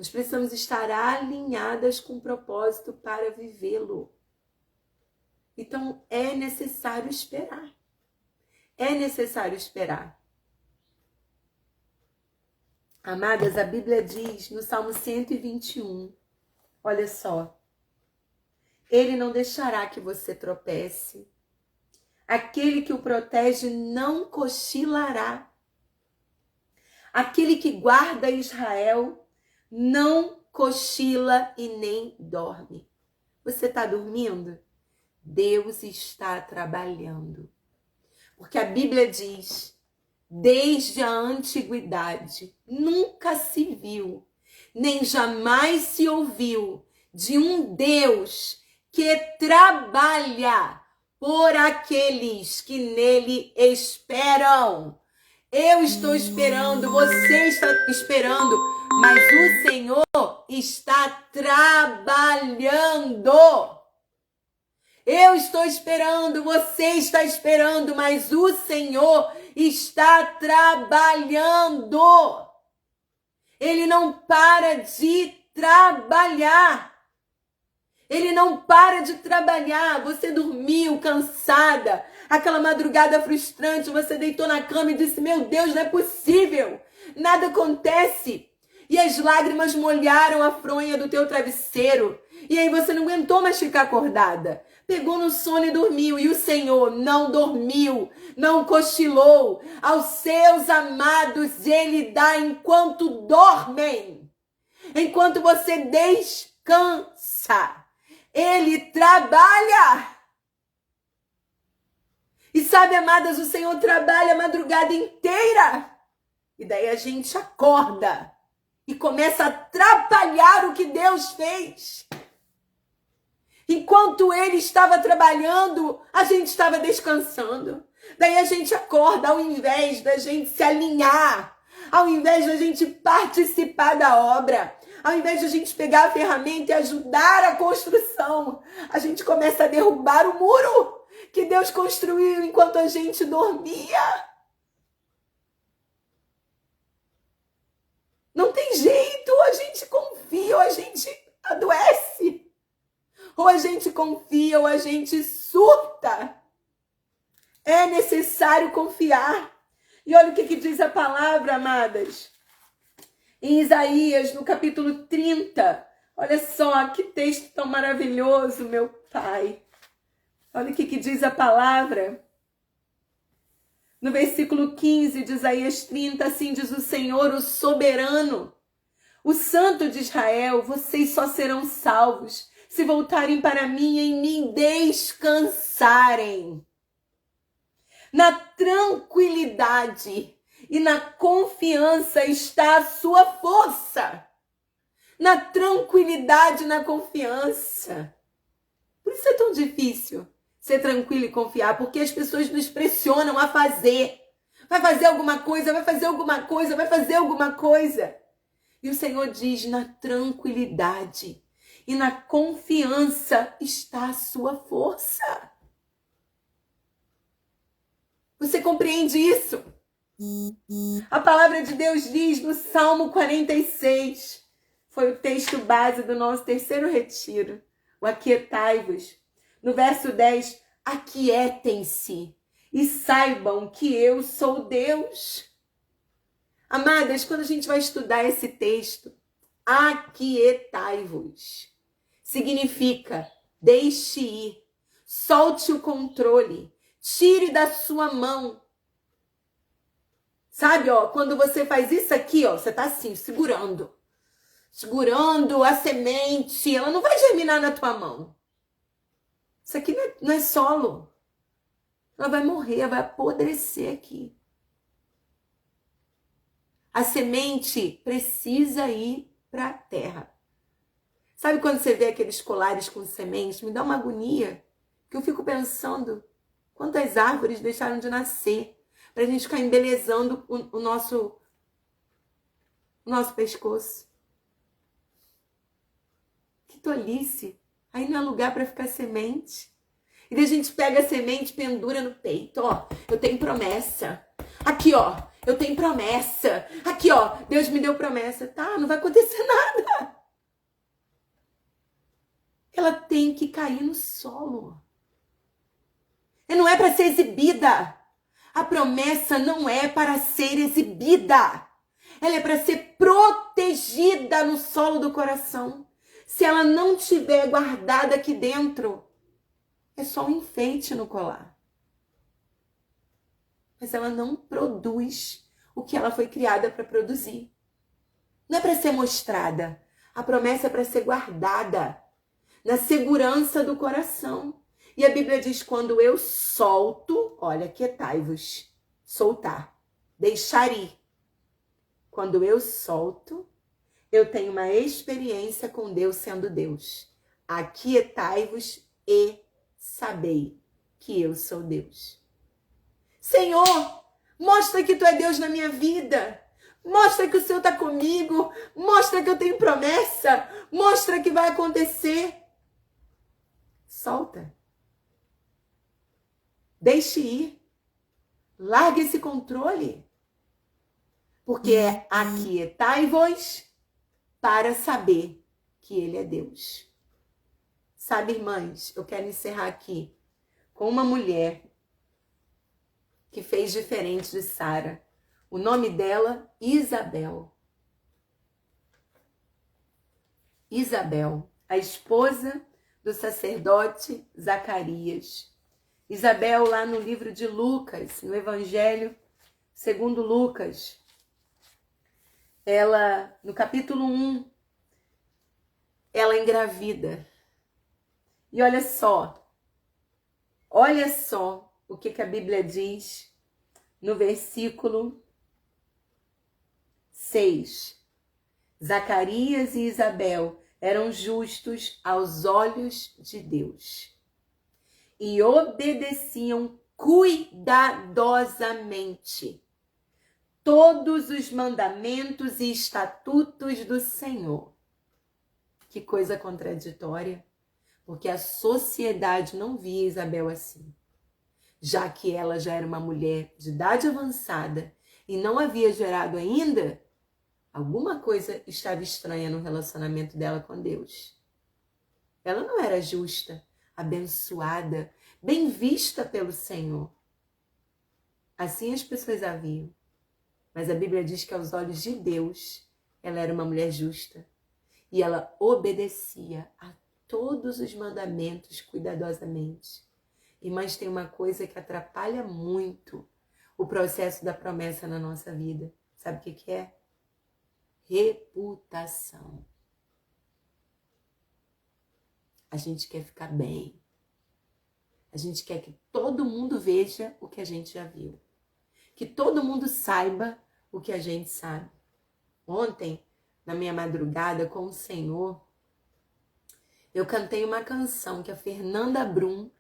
Nós precisamos estar alinhadas com o propósito para vivê-lo. Então, é necessário esperar. É necessário esperar. Amadas, a Bíblia diz no Salmo 121, olha só. Ele não deixará que você tropece. Aquele que o protege não cochilará. Aquele que guarda Israel não cochila e nem dorme. Você está dormindo? Deus está trabalhando. Porque a Bíblia diz, desde a antiguidade, nunca se viu, nem jamais se ouviu de um Deus que trabalha por aqueles que nele esperam. Eu estou esperando, você está esperando, mas o Senhor está trabalhando. Eu estou esperando, você está esperando, mas o Senhor está trabalhando. Ele não para de trabalhar. Ele não para de trabalhar. Você dormiu cansada, aquela madrugada frustrante, você deitou na cama e disse, meu Deus, não é possível, nada acontece. E as lágrimas molharam a fronha do teu travesseiro. E aí você não aguentou mais ficar acordada. Pegou no sono e dormiu. E o Senhor não dormiu, não cochilou. Aos seus amados Ele dá enquanto dormem. Enquanto você descansa. Ele trabalha. E sabe, amadas, o Senhor trabalha a madrugada inteira. E daí a gente acorda e começa a atrapalhar o que Deus fez. Enquanto Ele estava trabalhando, a gente estava descansando. Daí a gente acorda, ao invés da gente se alinhar, ao invés da gente participar da obra, ao invés de a gente pegar a ferramenta e ajudar a construção, a gente começa a derrubar o muro que Deus construiu enquanto a gente dormia. Não tem jeito, ou a gente confia ou a gente adoece. Ou a gente confia ou a gente surta. É necessário confiar. E olha o que diz a palavra, amadas. Em Isaías, no capítulo 30. Olha só, que texto tão maravilhoso, meu Pai. Olha o que diz a palavra. No versículo 15 de Isaías 30, assim diz o Senhor, o soberano, o Santo de Israel, vocês só serão salvos se voltarem para mim e em mim descansarem. Na tranquilidade e na confiança está a sua força. Na tranquilidade e na confiança. Por isso é tão difícil ser tranquilo e confiar, porque as pessoas nos pressionam a fazer. Vai fazer alguma coisa, vai fazer alguma coisa, vai fazer alguma coisa. E o Senhor diz, na tranquilidade e na confiança está a sua força. Você compreende isso? A palavra de Deus diz no Salmo 46, foi o texto base do nosso terceiro retiro, o aquietai-vos. No verso 10, aquietem-se e saibam que eu sou Deus. Amadas, quando a gente vai estudar esse texto, aquietai-vos significa deixe ir, solte o controle, tire da sua mão. Sabe, ó, quando você faz isso aqui, ó, você tá assim, segurando a semente, ela não vai germinar na tua mão. Isso aqui não é solo. Ela vai morrer, ela vai apodrecer aqui. A semente precisa ir para a terra. Sabe quando você vê aqueles colares com semente? Me dá uma agonia, que eu fico pensando quantas árvores deixaram de nascer para a gente ficar embelezando o nosso pescoço. Que tolice. Aí não é lugar para ficar semente. E daí a gente pega a semente e pendura no peito. Ó, eu tenho promessa. Aqui, ó, eu tenho promessa. Aqui, ó, Deus me deu promessa. Tá, não vai acontecer nada. Ela tem que cair no solo. E não é para ser exibida. A promessa não é para ser exibida. Ela é para ser protegida no solo do coração. Se ela não tiver guardada aqui dentro, é só um enfeite no colar. Mas ela não produz o que ela foi criada para produzir. Não é para ser mostrada. A promessa é para ser guardada na segurança do coração. E a Bíblia diz, quando eu solto, olha, aquietai-vos, soltar, deixar ir. Quando eu solto, eu tenho uma experiência com Deus sendo Deus. Aquietai-vos e sabei que eu sou Deus. Senhor, mostra que tu é Deus na minha vida. Mostra que o Senhor está comigo. Mostra que eu tenho promessa. Mostra que vai acontecer. Solta. Deixe ir. Largue esse controle. Porque é aquietai-vos para saber que Ele é Deus. Sabe, irmãs, eu quero encerrar aqui com uma mulher que fez diferente de Sara. O nome dela, Isabel. Isabel, a esposa do sacerdote Zacarias. Isabel, lá no livro de Lucas, no Evangelho segundo Lucas, ela, no capítulo 1, ela engravida. E olha só o que a Bíblia diz no versículo 6. Zacarias e Isabel eram justos aos olhos de Deus e obedeciam cuidadosamente todos os mandamentos e estatutos do Senhor. Que coisa contraditória, porque a sociedade não via Isabel assim, já que ela já era uma mulher de idade avançada e não havia gerado ainda, alguma coisa estava estranha no relacionamento dela com Deus. Ela não era justa, abençoada, bem vista pelo Senhor. Assim as pessoas a viam. Mas a Bíblia diz que aos olhos de Deus, ela era uma mulher justa. E ela obedecia a todos os mandamentos cuidadosamente. E mais tem uma coisa que atrapalha muito o processo da promessa na nossa vida. Sabe o que é? Reputação. A gente quer ficar bem. A gente quer que todo mundo veja o que a gente já viu. Que todo mundo saiba o que a gente sabe. Ontem, na minha madrugada com o Senhor, eu cantei uma canção que a Fernanda Brum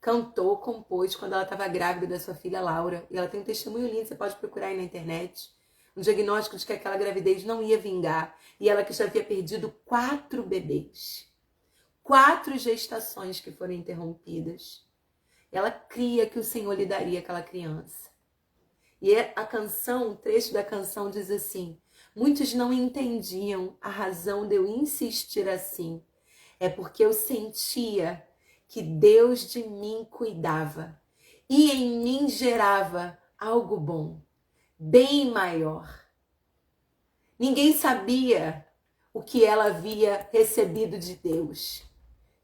cantou, compôs quando ela estava grávida da sua filha Laura. E ela tem um testemunho lindo, você pode procurar aí na internet. Um diagnóstico de que aquela gravidez não ia vingar. E ela que já havia perdido 4 bebês. 4 gestações que foram interrompidas. Ela cria que o Senhor lhe daria aquela criança. E a canção, um trecho da canção diz assim: muitos não entendiam a razão de eu insistir assim. É porque eu sentia que Deus de mim cuidava e em mim gerava algo bom, bem maior. Ninguém sabia o que ela havia recebido de Deus.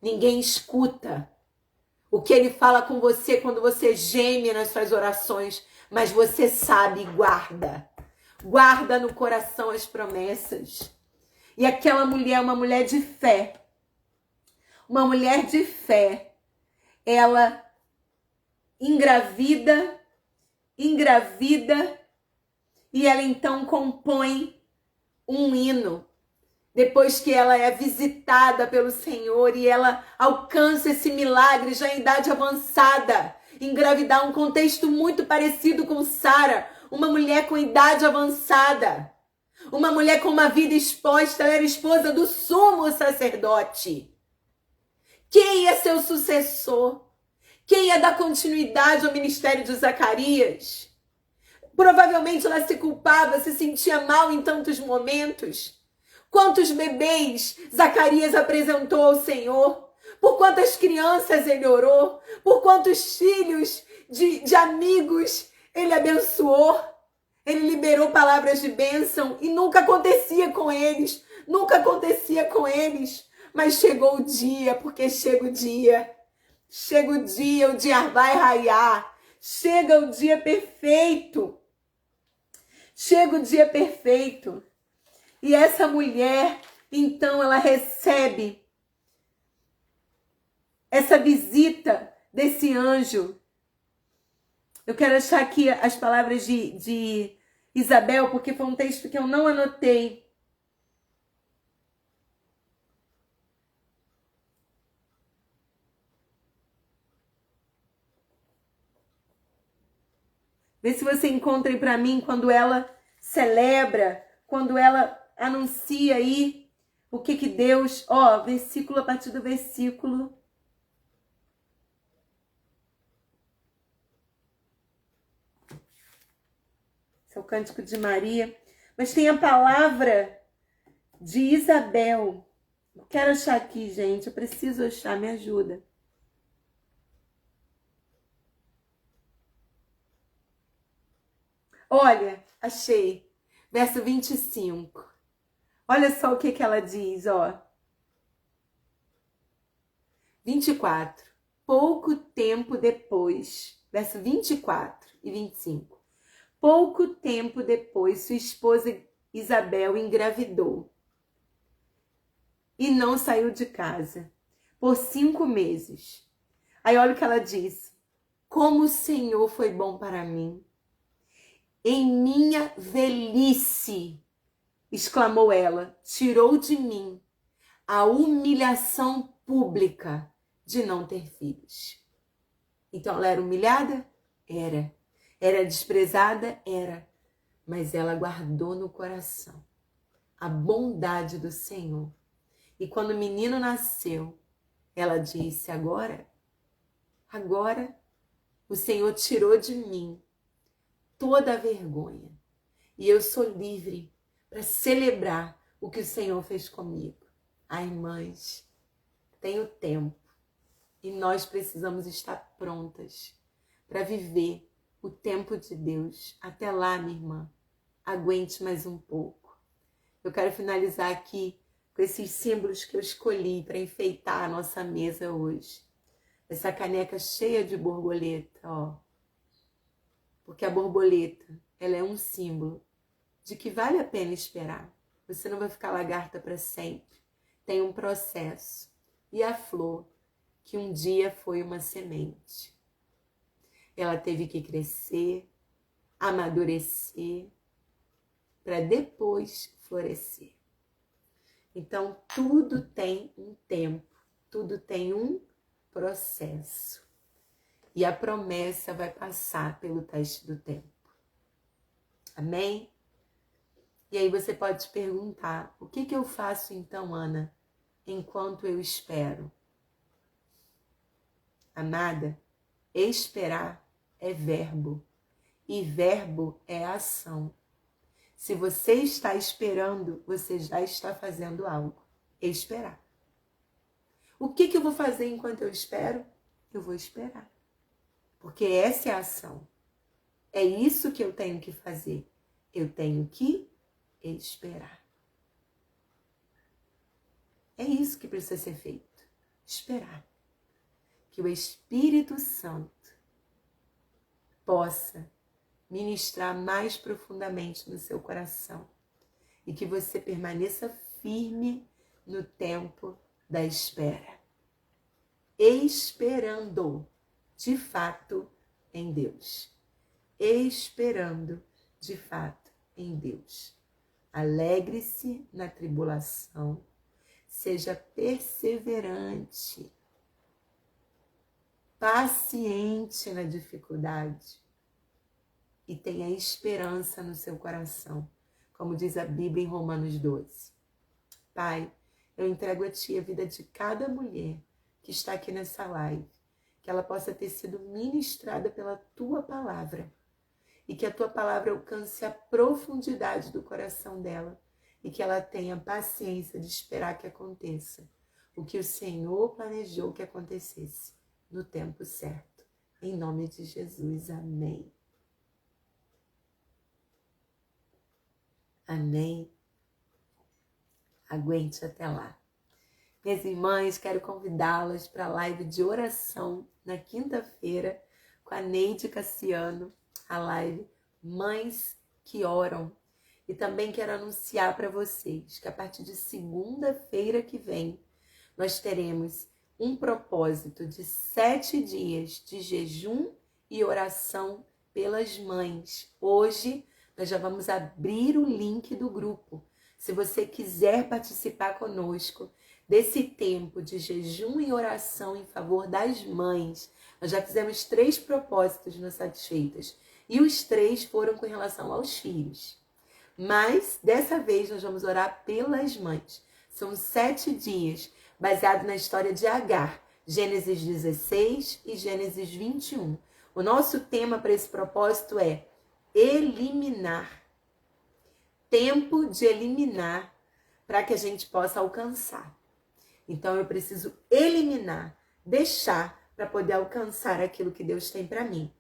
Ninguém escuta o que ele fala com você quando você geme nas suas orações, mas você sabe e guarda. Guarda no coração as promessas. E aquela mulher, uma mulher de fé. Uma mulher de fé. Ela engravida, e ela então compõe um hino. Depois que ela é visitada pelo Senhor e ela alcança esse milagre já em idade avançada, engravidar, um contexto muito parecido com Sara, uma mulher com idade avançada, uma mulher com uma vida exposta, ela era esposa do sumo sacerdote. Quem ia ser o sucessor? Quem ia dar continuidade ao ministério de Zacarias? Provavelmente ela se culpava, se sentia mal em tantos momentos. Quantos bebês Zacarias apresentou ao Senhor? Por quantas crianças ele orou? Por quantos filhos de amigos ele abençoou? Ele liberou palavras de bênção e nunca acontecia com eles. Nunca acontecia com eles. Mas chegou o dia, porque chega o dia. Chega o dia vai raiar. Chega o dia perfeito. Chega o dia perfeito. E essa mulher, então, ela recebe essa visita desse anjo. Eu quero achar aqui as palavras de Isabel, porque foi um texto que eu não anotei. Vê se você encontra aí para mim quando ela celebra, quando ela anuncia aí o que Deus... Ó, versículo a partir do versículo... Esse é o Cântico de Maria. Mas tem a palavra de Isabel. Eu quero achar aqui, gente. Eu preciso achar, me ajuda. Olha, achei. Verso 25. Olha só o que ela diz, ó. 24. Pouco tempo depois. Verso 24 e 25. Pouco tempo depois, sua esposa Isabel engravidou. E não saiu de casa. Por 5 meses. Aí olha o que ela diz. Como o Senhor foi bom para mim. Em minha velhice, exclamou ela, tirou de mim a humilhação pública de não ter filhos. Então ela era humilhada? Era. Era desprezada? Era. Mas ela guardou no coração a bondade do Senhor. E quando o menino nasceu, ela disse, agora o Senhor tirou de mim toda a vergonha. E eu sou livre para celebrar o que o Senhor fez comigo. Ai, mães, tenho tempo. E nós precisamos estar prontas para viver o tempo de Deus. Até lá, minha irmã, aguente mais um pouco. Eu quero finalizar aqui com esses símbolos que eu escolhi para enfeitar a nossa mesa hoje. Essa caneca cheia de borboleta, ó. Porque a borboleta, ela é um símbolo de que vale a pena esperar. Você não vai ficar lagarta para sempre. Tem um processo. E a flor, que um dia foi uma semente. Ela teve que crescer, amadurecer, para depois florescer. Então, tudo tem um tempo, tudo tem um processo. E a promessa vai passar pelo teste do tempo. Amém? E aí você pode te perguntar, o que eu faço então, Ana, enquanto eu espero? Amada, esperar é verbo. E verbo é ação. Se você está esperando, você já está fazendo algo. Esperar. O que eu vou fazer enquanto eu espero? Eu vou esperar. Porque essa é a ação. É isso que eu tenho que fazer. Eu tenho que esperar. É isso que precisa ser feito. Esperar. Que o Espírito Santo possa ministrar mais profundamente no seu coração. E que você permaneça firme no tempo da espera. Esperando, de fato, em Deus. Esperando, de fato, em Deus. Alegre-se na tribulação. Seja perseverante. Paciente na dificuldade. E tenha esperança no seu coração. Como diz a Bíblia em Romanos 12. Pai, eu entrego a Ti a vida de cada mulher que está aqui nessa live. Que ela possa ter sido ministrada pela Tua palavra. E que a Tua palavra alcance a profundidade do coração dela. E que ela tenha paciência de esperar que aconteça o que o Senhor planejou que acontecesse no tempo certo. Em nome de Jesus, amém. Amém. Aguente até lá. Minhas irmãs, quero convidá-las para a live de oração na quinta-feira com a Neide Cassiano, a live Mães que Oram. E também quero anunciar para vocês que a partir de segunda-feira que vem, nós teremos um propósito de 7 dias de jejum e oração pelas mães. Hoje, nós já vamos abrir o link do grupo. Se você quiser participar conosco desse tempo de jejum e oração em favor das mães, nós já fizemos 3 propósitos no Satisfeitas. E os 3 foram com relação aos filhos. Mas, dessa vez, nós vamos orar pelas mães. São 7 dias, baseado na história de Agar, Gênesis 16 e Gênesis 21. O nosso tema para esse propósito é eliminar. Tempo de eliminar para que a gente possa alcançar. Então, eu preciso eliminar, deixar para poder alcançar aquilo que Deus tem para mim.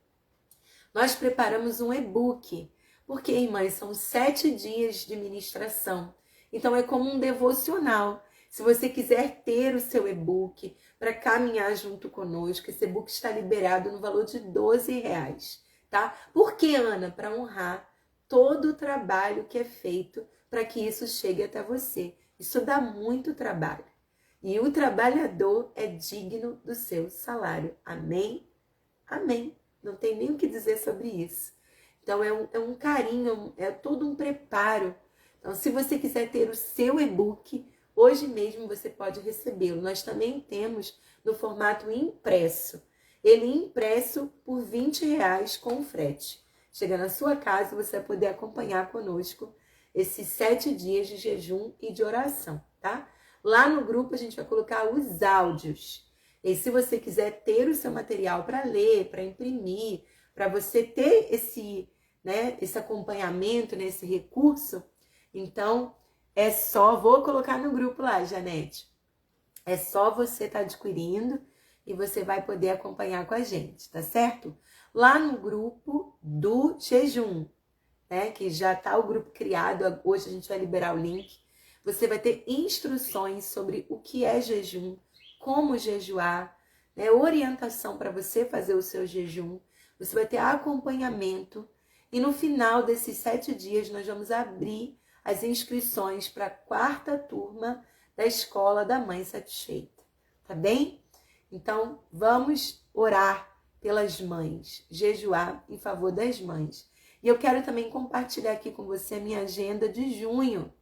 Nós preparamos um e-book, porque, irmãs, são 7 dias de ministração. Então, é como um devocional. Se você quiser ter o seu e-book para caminhar junto conosco, esse e-book está liberado no valor de R$12, tá? Por que, Ana? Para honrar todo o trabalho que é feito para que isso chegue até você. Isso dá muito trabalho. E o trabalhador é digno do seu salário. Amém? Amém. Não tem nem o que dizer sobre isso. Então, é um carinho, é todo um preparo. Então, se você quiser ter o seu e-book, hoje mesmo você pode recebê-lo. Nós também temos no formato impresso. Ele impresso por R$20 com frete. Chega na sua casa, você vai poder acompanhar conosco esses 7 dias de jejum e de oração, tá? Lá no grupo a gente vai colocar os áudios. E se você quiser ter o seu material para ler, para imprimir, para você ter esse acompanhamento, esse recurso, então é só, vou colocar no grupo lá, Janete. É só você estar adquirindo e você vai poder acompanhar com a gente, tá certo? Lá no grupo do jejum, né, que já está o grupo criado, hoje a gente vai liberar o link, você vai ter instruções sobre o que é jejum, como jejuar, né, orientação para você fazer o seu jejum, você vai ter acompanhamento e no final desses 7 dias nós vamos abrir as inscrições para a 4ª turma da Escola da Mãe Satisfeita, tá bem? Então, vamos orar pelas mães, jejuar em favor das mães. E eu quero também compartilhar aqui com você a minha agenda de junho.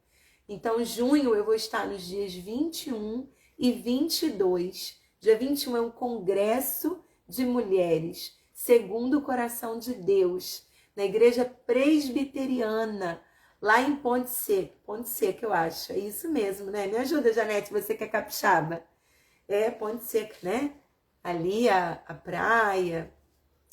Então, junho eu vou estar nos dias 21 e 22. Dia 21 é um congresso de mulheres, segundo o coração de Deus, na Igreja Presbiteriana, lá em Ponte Seca, eu acho. É isso mesmo, né? Me ajuda, Janete, você que é capixaba. É Ponte Seca, né? Ali a praia.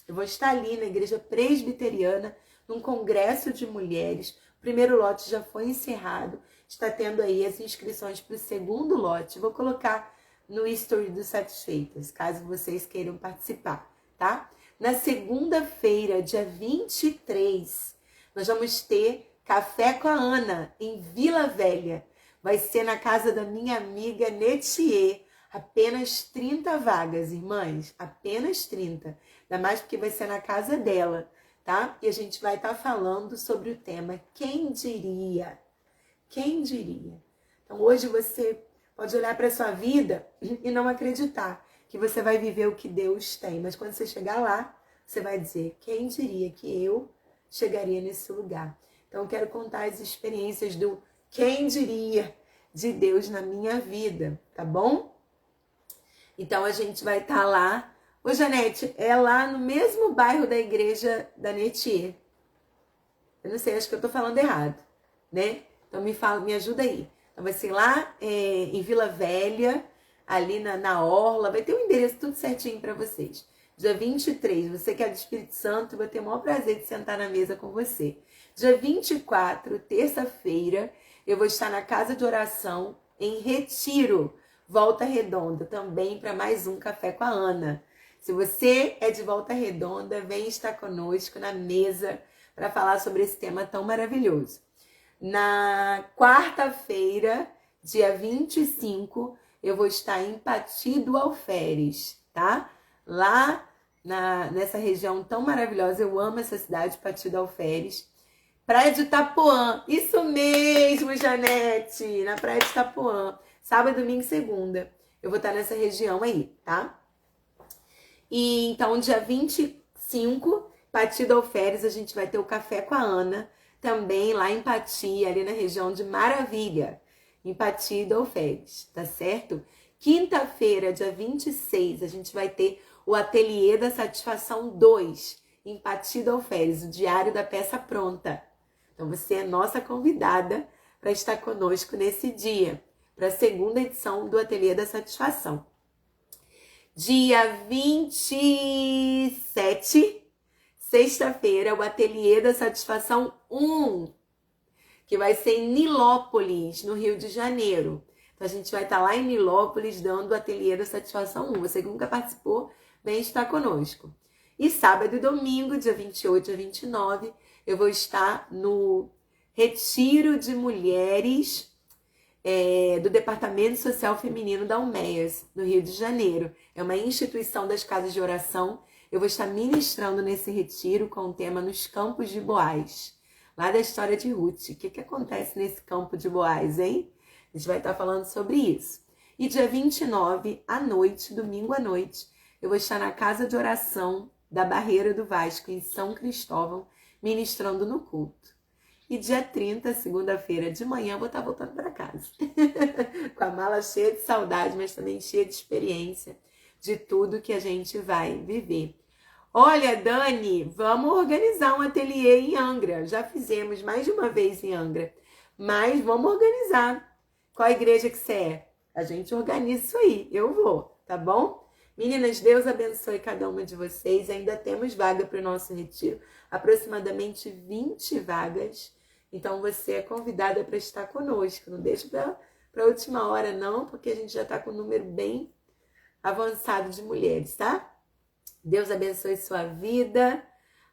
Eu vou estar ali na Igreja Presbiteriana, num congresso de mulheres. O primeiro lote já foi encerrado. Está tendo aí as inscrições para o segundo lote. Vou colocar no history do Satisfeitas, caso vocês queiram participar, tá? Na segunda-feira, dia 23, nós vamos ter Café com a Ana, em Vila Velha. Vai ser na casa da minha amiga Netier. Apenas 30 vagas, irmãs. Apenas 30. Ainda mais porque vai ser na casa dela, tá? E a gente vai estar falando sobre o tema Quem Diria? Quem diria? Então hoje você pode olhar para a sua vida e não acreditar que você vai viver o que Deus tem. Mas quando você chegar lá, você vai dizer, quem diria que eu chegaria nesse lugar? Então eu quero contar as experiências do quem diria de Deus na minha vida, tá bom? Então a gente vai estar lá. Ô Janete, é lá no mesmo bairro da igreja da Netier. Eu não sei, acho que eu tô falando errado, né? Então me ajuda aí. Então vai ser lá em Vila Velha, ali na Orla, vai ter um endereço tudo certinho para vocês. Dia 23, você que é do Espírito Santo, eu vou ter o maior prazer de sentar na mesa com você. Dia 24, terça-feira, eu vou estar na casa de oração em Retiro, Volta Redonda, também para mais um Café com a Ana. Se você é de Volta Redonda, vem estar conosco na mesa para falar sobre esse tema tão maravilhoso. Na quarta-feira, dia 25, eu vou estar em Pati do Alferes, tá? Lá nessa região tão maravilhosa, eu amo essa cidade, Pati do Alferes. Praia de Itapuã, isso mesmo, Janete, na Praia de Itapuã. Sábado, domingo e segunda. Eu vou estar nessa região aí, tá? E então, dia 25, Pati do Alferes, a gente vai ter o Café com a Ana, também lá em Pati, ali na região de Maravilha, em Pati do Alferes, tá certo? Quinta-feira, dia 26, a gente vai ter o Ateliê da Satisfação 2, em Pati do Alferes, o Diário da Peça Pronta. Então, você é nossa convidada para estar conosco nesse dia, para a segunda edição do Ateliê da Satisfação. Dia 27, sexta-feira, o Ateliê da Satisfação 1, que vai ser em Nilópolis, no Rio de Janeiro. Então, a gente vai estar lá em Nilópolis dando o Ateliê da Satisfação 1. Você que nunca participou, vem estar conosco. E sábado e domingo, dia 28 e 29, eu vou estar no Retiro de Mulheres do Departamento Social Feminino da UMEAS, no Rio de Janeiro. É uma instituição das casas de oração. Eu vou estar ministrando nesse retiro com o tema Nos Campos de Boaz, lá da história de Ruth. O que acontece nesse campo de Boaz, hein? A gente vai estar falando sobre isso. E dia 29, à noite, domingo à noite, eu vou estar na casa de oração da Barreira do Vasco, em São Cristóvão, ministrando no culto. E dia 30, segunda-feira de manhã, eu vou estar voltando para casa. Com a mala cheia de saudade, mas também cheia de experiência de tudo que a gente vai viver. Olha, Dani, vamos organizar um ateliê em Angra. Já fizemos mais de uma vez em Angra, mas vamos organizar. Qual igreja que você é? A gente organiza isso aí. Eu vou, tá bom? Meninas, Deus abençoe cada uma de vocês. Ainda temos vaga para o nosso retiro. Aproximadamente 20 vagas. Então, você é convidada para estar conosco. Não deixe para a última hora, não, porque a gente já está com um número bem avançado de mulheres, tá? Deus abençoe sua vida.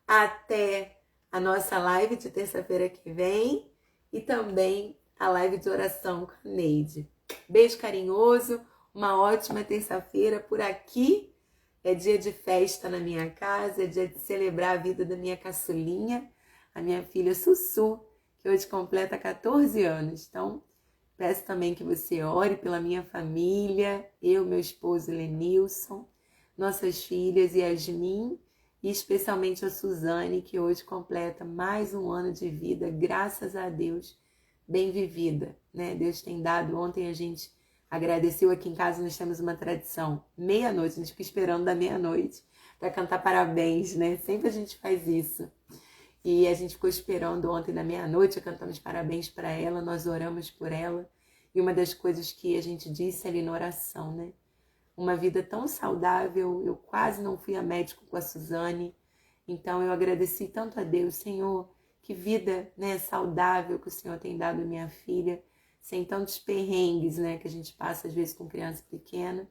Até a nossa live de terça-feira que vem. E também a live de oração com a Neide. Beijo carinhoso. Uma ótima terça-feira por aqui. É dia de festa na minha casa, é dia de celebrar a vida da minha caçulinha, a minha filha Sussu, que hoje completa 14 anos. Então, peço também que você ore pela minha família, eu, meu esposo Lenilson, nossas filhas Yasmin e especialmente a Suzane, que hoje completa mais um ano de vida, graças a Deus, bem vivida, né? Deus tem dado, ontem a gente agradeceu aqui em casa, nós temos uma tradição, meia-noite, a gente fica esperando da meia-noite para cantar parabéns, né? Sempre a gente faz isso. E a gente ficou esperando ontem da meia-noite, cantamos parabéns para ela, nós oramos por ela. E uma das coisas que a gente disse ali na oração, né? Uma vida tão saudável, eu quase não fui a médico com a Suzane. Então eu agradeci tanto a Deus, Senhor, que vida, né, saudável que o Senhor tem dado à minha filha, sem tantos perrengues, né, que a gente passa às vezes com criança pequena.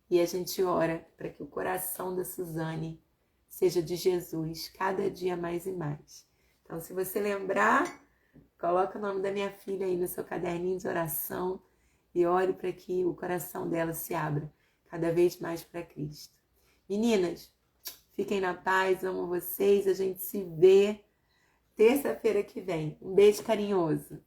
E a gente ora para que o coração da Suzane seja de Jesus, cada dia mais e mais. Então, se você lembrar, Coloca o nome da minha filha aí no seu caderninho de oração e ore para que o coração dela se abra cada vez mais para Cristo. Meninas, fiquem na paz, amo vocês, a gente se vê terça-feira que vem. Um beijo carinhoso.